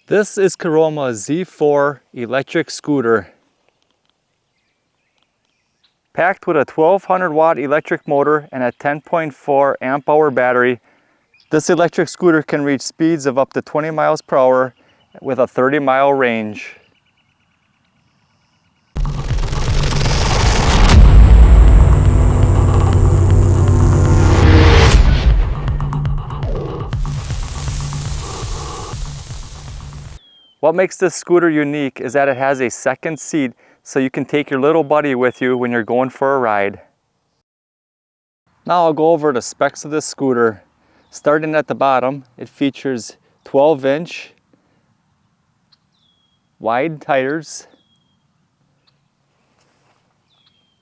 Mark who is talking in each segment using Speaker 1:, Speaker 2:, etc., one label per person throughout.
Speaker 1: This is Caroma Z4 Electric Scooter. Packed with a 1200 watt electric motor and a 10.4 amp hour battery, this electric scooter can reach speeds of up to 20 miles per hour with a 30-mile range. What makes this scooter unique is that it has a second seat, so you can take your little buddy with you when you're going for a ride. Now I'll go over the specs of this scooter. Starting at the bottom, it features 12-inch wide tires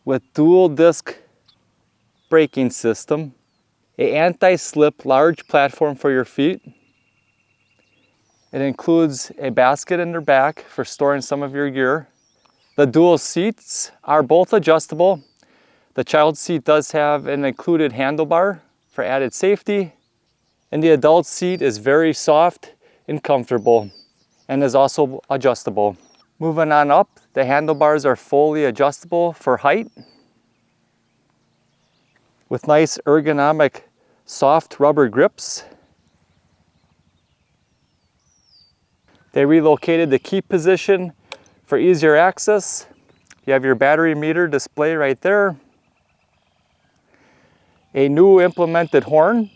Speaker 1: with dual disc braking system, an anti-slip large platform for your feet. It includes a basket in the back for storing some of your gear. The dual seats are both adjustable. The child seat does have an included handlebar for added safety, and the adult seat is very soft and comfortable and is also adjustable. Moving on up, the handlebars are fully adjustable for height with nice ergonomic soft rubber grips. They relocated the key position for easier access. You have your battery meter display right there. A new implemented horn.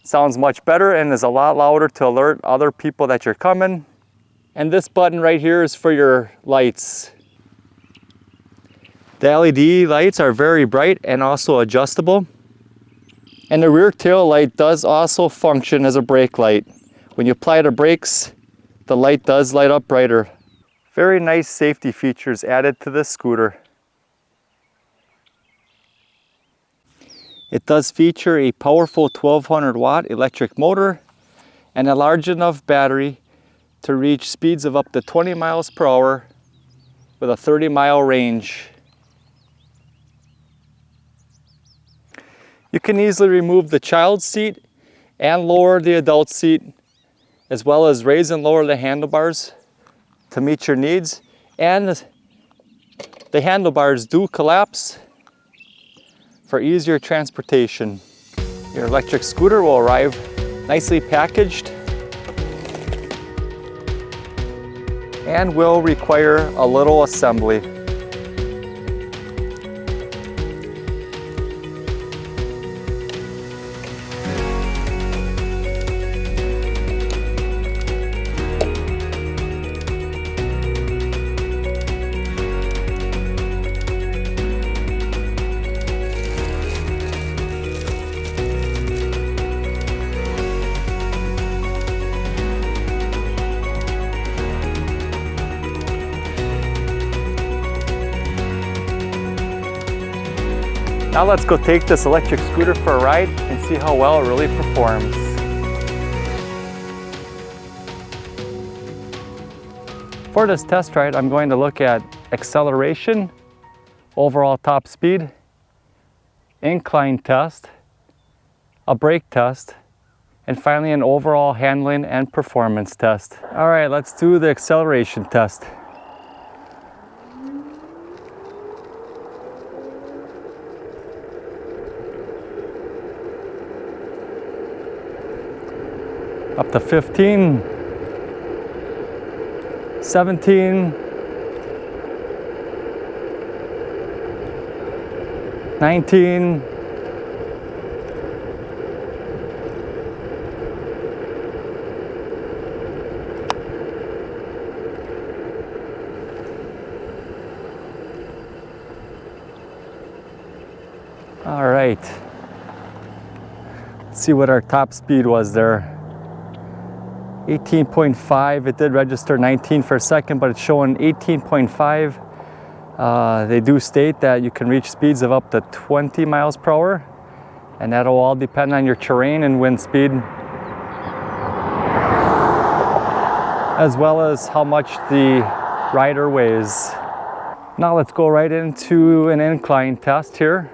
Speaker 1: Sounds much better and is a lot louder to alert other people that you're coming. And this button right here is for your lights. The LED lights are very bright and also adjustable. And the rear tail light does also function as a brake light. When you apply the brakes, the light does light up brighter. Very nice safety features added to this scooter. It does feature a powerful 1200 watt electric motor and a large enough battery to reach speeds of up to 20 miles per hour with a 30-mile range. You can easily remove the child seat and lower the adult seat, as well as raise and lower the handlebars to meet your needs. And the handlebars do collapse for easier transportation. Your electric scooter will arrive nicely packaged and will require a little assembly. Now let's go take this electric scooter for a ride and see how well it really performs. For this test ride, I'm going to look at acceleration, overall top speed, incline test, a brake test, and finally an overall handling and performance test. All right, let's do the acceleration test. Up to 15, 17, 19, 'Let's see what our top speed was there. 18.5, it did register 19 for a second, but it's showing 18.5. They do state that you can reach speeds of up to 20 miles per hour, and that'll all depend on your terrain and wind speed, as well as how much the rider weighs. Now let's go right into an incline test here.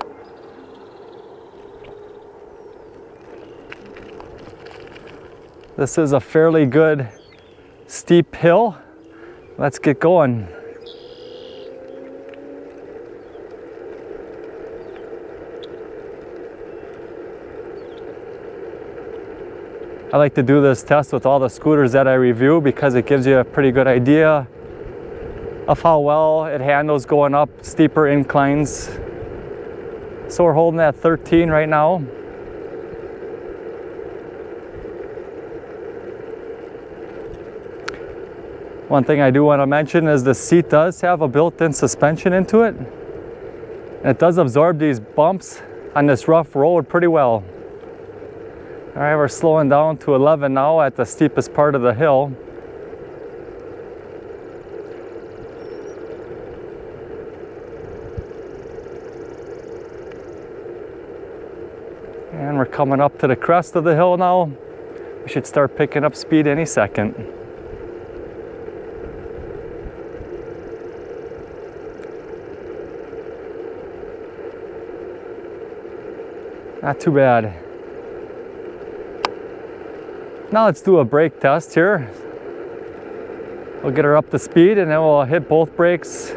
Speaker 1: This is a fairly good steep hill. Let's get going. I like to do this test with all the scooters that I review because it gives you a pretty good idea of how well it handles going up steeper inclines. So we're holding at 13 right now. One thing I do want to mention is the seat does have a built-in suspension into it. And it does absorb these bumps on this rough road pretty well. All right, we're slowing down to 11 now at the steepest part of the hill. And we're coming up to the crest of the hill now. We should start picking up speed any second. Not too bad. Now let's do a brake test here. We'll get her up to speed and then we'll hit both brakes,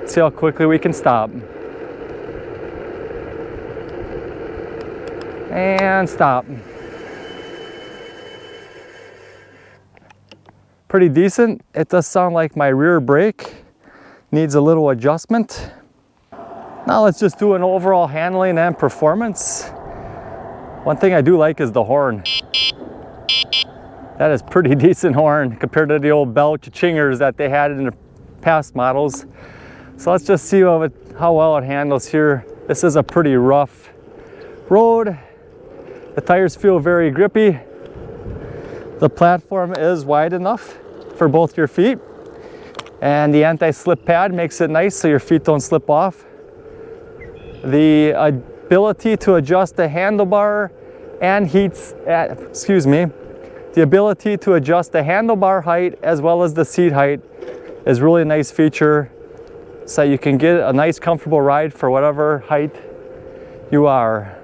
Speaker 1: see how quickly we can stop. And stop. Pretty decent. It does sound like my rear brake needs a little adjustment. Now let's just do an overall handling and performance. One thing I do like is the horn. That is pretty decent horn compared to the old bell cha-chingers that they had in the past models. So let's just see how well it handles here. This is a pretty rough road. The tires feel very grippy. The platform is wide enough for both your feet. And the anti-slip pad makes it nice so your feet don't slip off. The ability to adjust the handlebar and the ability to adjust the handlebar height as well as the seat height is really a nice feature, so you can get a nice comfortable ride for whatever height you are.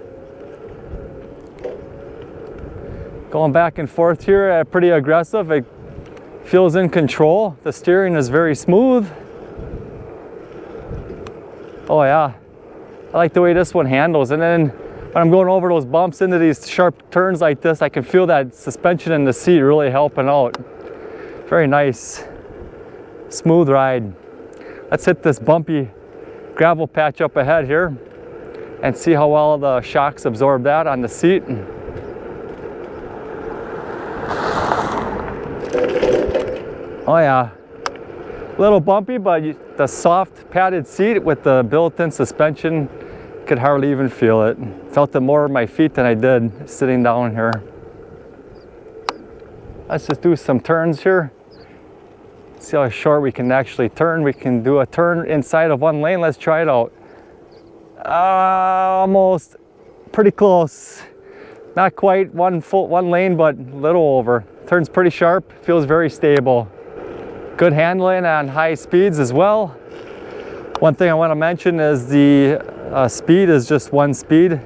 Speaker 1: Going back and forth here, pretty aggressive. It feels in control. The steering is very smooth. Oh yeah, I like the way this one handles. And then when I'm going over those bumps into these sharp turns like this, I can feel that suspension in the seat really helping out. Very nice, smooth ride. Let's hit this bumpy gravel patch up ahead here and see how well the shocks absorb that on the seat. Oh yeah, a little bumpy, but the soft padded seat with the built-in suspension, could hardly even feel it. Felt it more in my feet than I did sitting down here. Let's just do some turns here. See how short we can actually turn. We can do a turn inside of one lane. Let's try it out. Almost, pretty close. Not quite one lane, but a little over. Turns pretty sharp, feels very stable. Good handling on high speeds as well. One thing I want to mention is the speed is just one speed.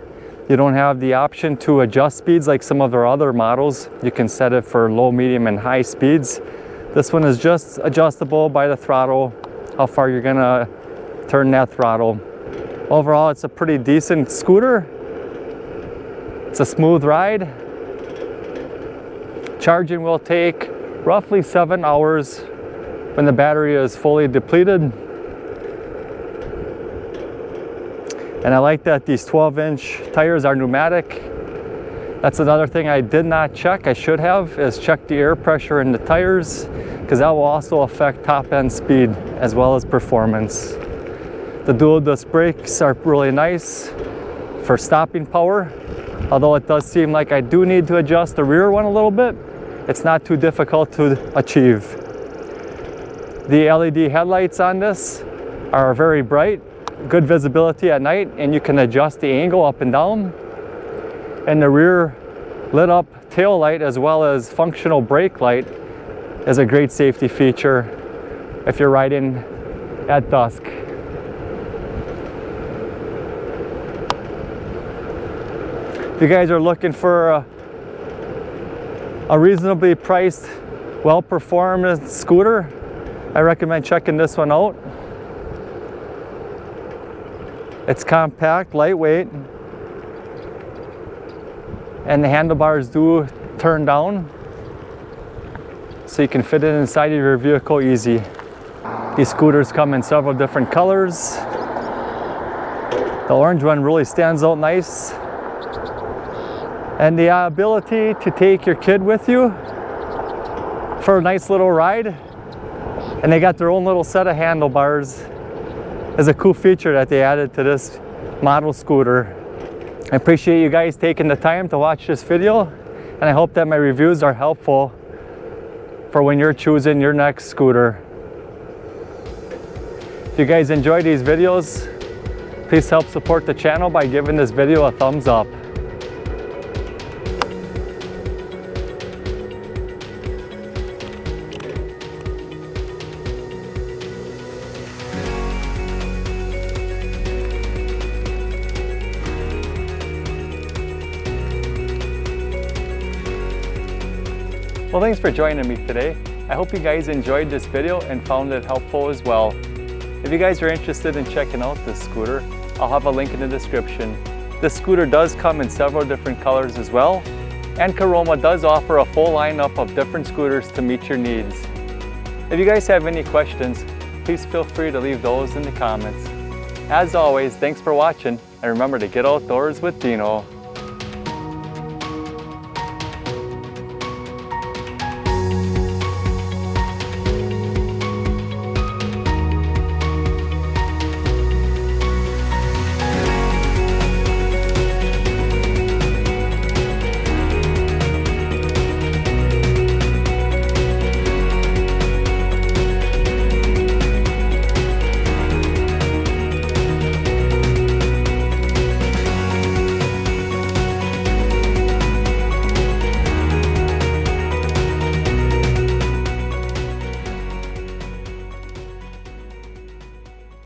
Speaker 1: You don't have the option to adjust speeds like some of their other models. You can set it for low, medium, and high speeds. This one is just adjustable by the throttle, how far you're gonna turn that throttle. Overall, it's a pretty decent scooter. It's a smooth ride. Charging will take roughly 7 hours when the battery is fully depleted. And I like that these 12-inch tires are pneumatic. That's another thing I did not check, I should have, is check the air pressure in the tires, because that will also affect top-end speed as well as performance. The dual disc brakes are really nice for stopping power, although it does seem like I do need to adjust the rear one a little bit. It's not too difficult to achieve. The LED headlights on this are very bright, good visibility at night, and you can adjust the angle up and down. And the rear lit up tail light as well as functional brake light is a great safety feature if you're riding at dusk. If you guys are looking for a reasonably priced, well-performance scooter. I recommend checking this one out. It's compact, lightweight, and the handlebars do turn down, so you can fit it inside of your vehicle easy. These scooters come in several different colors. The orange one really stands out nice. And the ability to take your kid with you for a nice little ride, and they got their own little set of handlebars, is a cool feature that they added to this model scooter. I appreciate you guys taking the time to watch this video, and I hope that my reviews are helpful for when you're choosing your next scooter. If you guys enjoy these videos, please help support the channel by giving this video a thumbs up. Well, thanks for joining me today. I hope you guys enjoyed this video and found it helpful as well. If you guys are interested in checking out this scooter, I'll have a link in the description. This scooter does come in several different colors as well, and Caroma does offer a full lineup of different scooters to meet your needs. If you guys have any questions, please feel free to leave those in the comments. As always, thanks for watching, and remember to get outdoors with Deano.